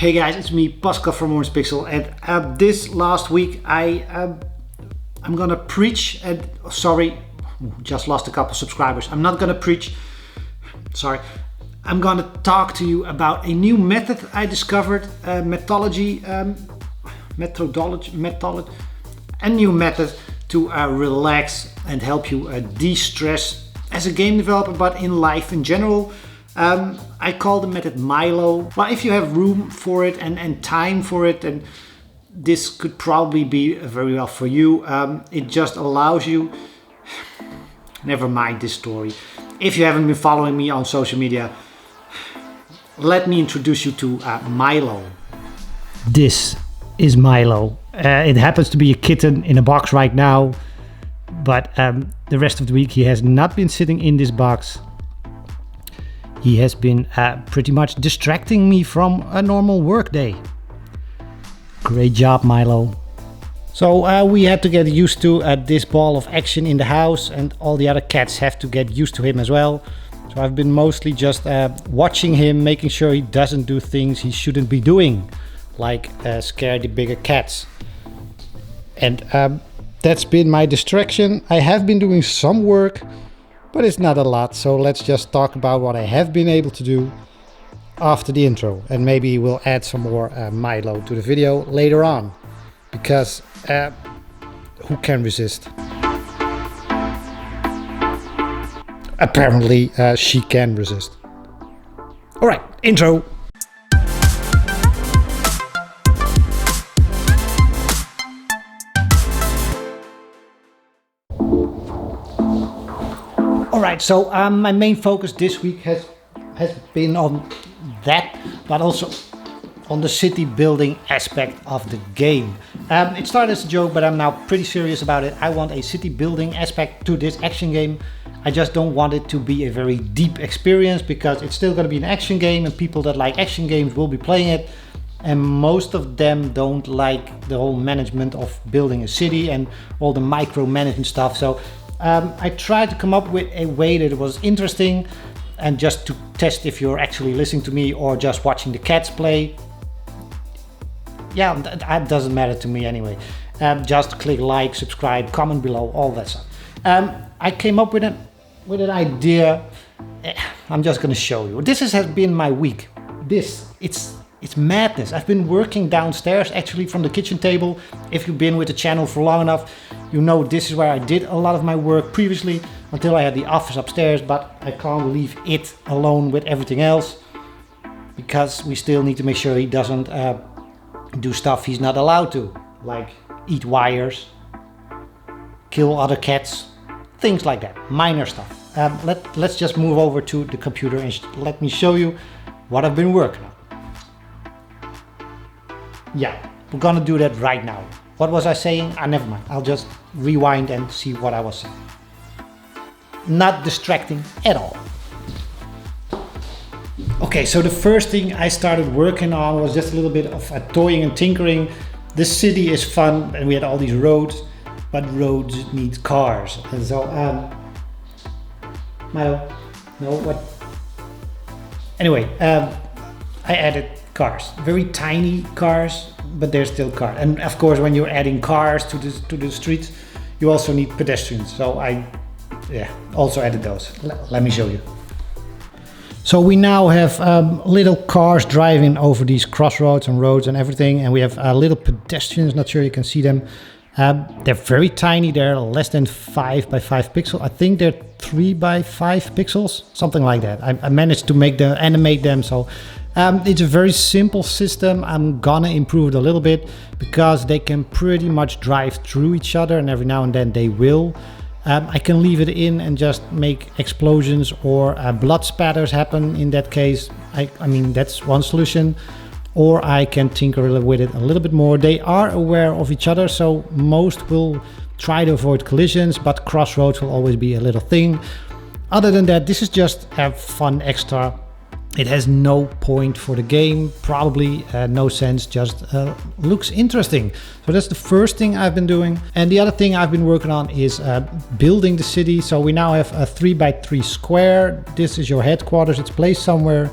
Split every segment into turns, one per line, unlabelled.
Hey guys, it's me, Pascal from Orangepixel, and this last week I'm gonna preach, and sorry, just lost a couple subscribers. I'm not gonna preach, sorry. I'm gonna talk to you about a new method I discovered, a new method to relax and help you de-stress as a game developer, but in life in general. I call the method Milo. Well, if you have room for it and time for it, then this could probably be very well for you. It just allows you, never mind this story. If you haven't been following me on social media, let me introduce you to Milo. This is Milo. It happens to be a kitten in a box right now, but the rest of the week he has not been sitting in this box. He has been pretty much distracting me from a normal work day. Great job, Milo. So we had to get used to this ball of action in the house, and all the other cats have to get used to him as well. So I've been mostly just watching him, making sure he doesn't do things he shouldn't be doing, like scare the bigger cats. And that's been my distraction. I have been doing some work, but it's not a lot, so let's just talk about what I have been able to do after the intro, and maybe we'll add some more Milo to the video later on, because who can resist? Apparently she can resist. Alright, intro! Alright, so my main focus this week has been on that, but also on the city building aspect of the game. It started as a joke, but I'm now pretty serious about it. I want a city building aspect to this action game. I just don't want it to be a very deep experience, because it's still going to be an action game, and people that like action games will be playing it. And most of them don't like the whole management of building a city and all the micromanagement stuff. So I tried to come up with a way that was interesting, and just to test if you're actually listening to me or just watching the cats play. Yeah, that doesn't matter to me anyway. Just click like, subscribe, comment below, all that stuff. I came up with an idea. I'm just gonna show you. This has been my week. It's madness. I've been working downstairs, actually, from the kitchen table. If you've been with the channel for long enough, you know this is where I did a lot of my work previously, until I had the office upstairs, but I can't leave it alone with everything else, because we still need to make sure he doesn't do stuff he's not allowed to, like eat wires, kill other cats, things like that, minor stuff. Let's just move over to the computer and let me show you what I've been working on. Yeah, we're gonna do that right now. What was I saying? Never mind. I'll just rewind and see what I was saying. Not distracting at all. Okay, so the first thing I started working on was just a little bit of toying and tinkering. The city is fun, and we had all these roads, but roads need cars. And so, Milo, no, what? Anyway, I added cars, very tiny cars, but they're still cars. And of course, when you're adding cars to the streets, you also need pedestrians. So I also added those. Let me show you. So we now have little cars driving over these crossroads and roads and everything, and we have little pedestrians. Not sure you can see them. They're very tiny. They're less than 5 by 5 pixels. I think they're 3 by 5 pixels, something like that. I managed to animate them. So it's a very simple system. I'm gonna improve it a little bit, because they can pretty much drive through each other, and every now and then they will. I can leave it in and just make explosions or blood spatters happen. In that case, I mean, that's one solution. Or I can tinker with it a little bit more. They are aware of each other, so most will try to avoid collisions, but crossroads will always be a little thing. Other than that, this is just a fun extra. It has no point for the game, probably no sense, just looks interesting. So that's the first thing I've been doing. And the other thing I've been working on is building the city. So we now have a 3 by 3 square. This is your headquarters. It's placed somewhere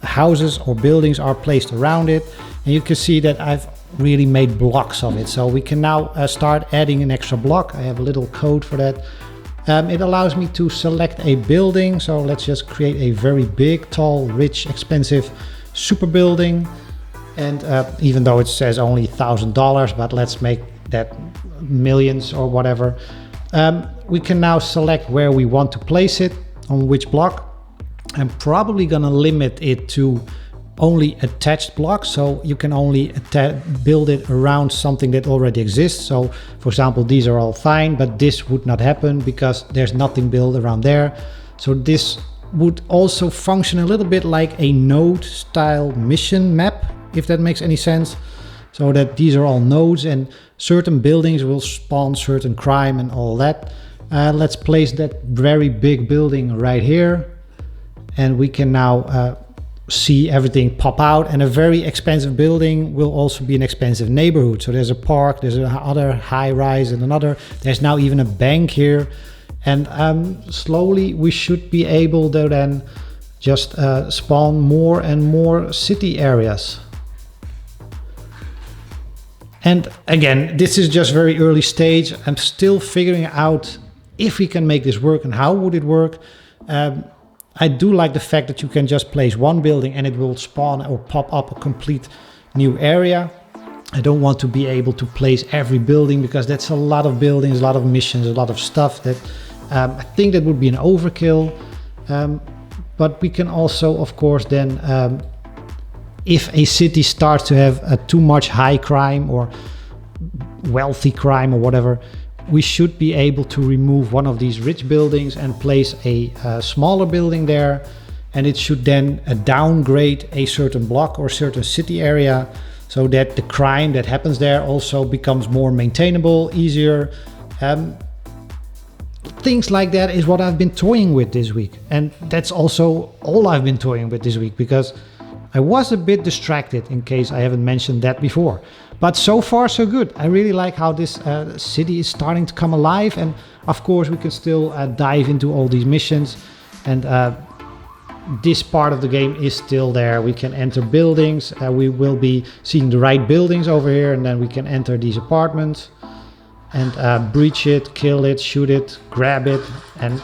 houses or buildings are placed around it. And you can see that I've really made blocks of it. So we can now start adding an extra block. I have a little code for that. It allows me to select a building. So let's just create a very big, tall, rich, expensive super building. And even though it says only $1,000, but let's make that millions or whatever. We can now select where we want to place it, on which block. I'm probably gonna limit it to only attached blocks, so you can only build it around something that already exists. So for example, these are all fine, but this would not happen because there's nothing built around there. So this would also function a little bit like a node style mission map, if that makes any sense. So that these are all nodes and certain buildings will spawn certain crime and all that. Let's place that very big building right here. And we can now see everything pop out, and a very expensive building will also be an expensive neighborhood. So there's a park, there's another high rise and another, there's now even a bank here. And slowly we should be able to then just spawn more and more city areas. And again, this is just very early stage. I'm still figuring out if we can make this work and how would it work. I do like the fact that you can just place one building and it will spawn or pop up a complete new area. I don't want to be able to place every building because that's a lot of buildings, a lot of missions, a lot of stuff that I think that would be an overkill. But we can also, of course, then if a city starts to have too much high crime or wealthy crime or whatever, we should be able to remove one of these rich buildings and place a smaller building there, and it should then downgrade a certain block or certain city area so that the crime that happens there also becomes more maintainable, easier. Things like that is what I've been toying with this week, and that's also all I've been toying with this week because I was a bit distracted, in case I haven't mentioned that before. But so far so good. I really like how this city is starting to come alive, and of course we can still dive into all these missions, and this part of the game is still there. We can enter buildings, we will be seeing the right buildings over here, and then we can enter these apartments and breach it, kill it, shoot it, grab it, and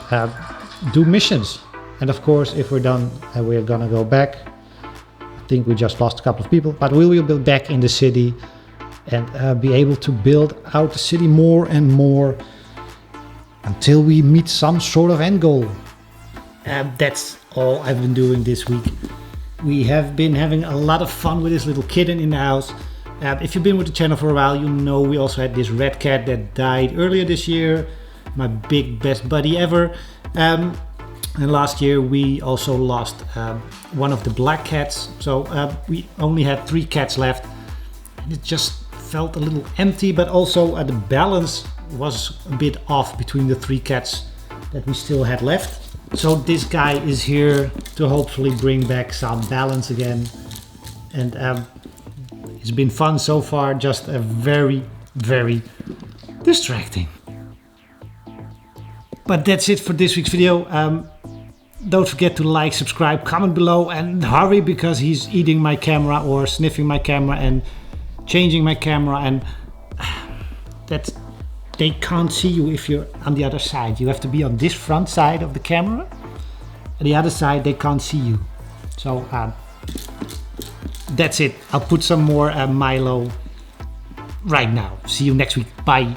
do missions. And of course, if we're done, we're gonna go back. I think we just lost a couple of people, but we will be back in the city and be able to build out the city more and more until we meet some sort of end goal. That's all I've been doing this week. We have been having a lot of fun with this little kitten in the house. If you've been with the channel for a while, you know we also had this red cat that died earlier this year, my best buddy ever. And last year we also lost one of the black cats, so we only had 3 cats left. It just felt a little empty, but also the balance was a bit off between the 3 cats that we still had left. So this guy is here to hopefully bring back some balance again, and it's been fun so far, just a very distracting. But that's it for this week's video. Don't forget to like, subscribe, comment below, and hurry because he's eating my camera or sniffing my camera and changing my camera, and they can't see you if you're on the other side. You have to be on this front side of the camera, and the other side they can't see you. So that's it. I'll put some more Milo right now. See you next week. Bye.